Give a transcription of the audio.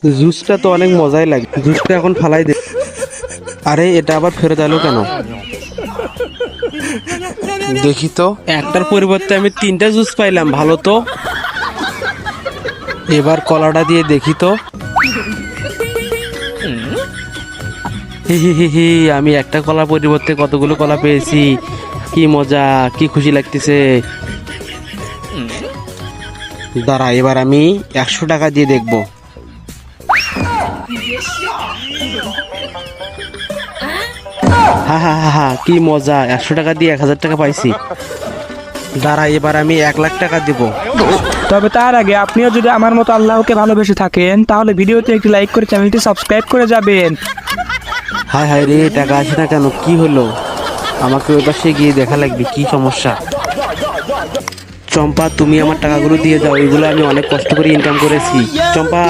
জুসটা তো অনেক মজাই লাগে, জুসটা এখন ফালাই দে। আরে এটা আবার ফেরত এলো কেন? দেখি তো, একটার পরিবর্তে আমি 3টা জুস পাইলাম, ভালো তো। এবার কলাটা দিয়ে দেখি তো। হি হি হি হি, আমি একটা কলার পরিবর্তে কতগুলো কলা পেয়েছি। কি মজা, কি খুশি লাগতেছে। দাঁড়া, এবার আমি 100 টাকা দিয়ে দেখবো। হা হা হা হা, কি মজা, 100 টাকা দিয়ে 1000 টাকা পাইছি। দাঁড়া, এবার আমি 1 লাখ টাকা দিব। তবে তার আগে আপনিও যদি আমার মতো আল্লাহকে ভালোবেসে থাকেন তাহলে ভিডিওতে একটি লাইক করে চ্যানেলটি সাবস্ক্রাইব করে যাবেন। হায় হায় রে, টাকা আসে না কেন, কি হলো? আমাকে ওই পাশে গিয়ে দেখা লাগবে, কি সমস্যা। চম্পা, তুমি আমার টাকাগুলো দিয়ে যাও, এগুলো আমি অনেক কষ্ট করে ইনকাম করেছি। চম্পা।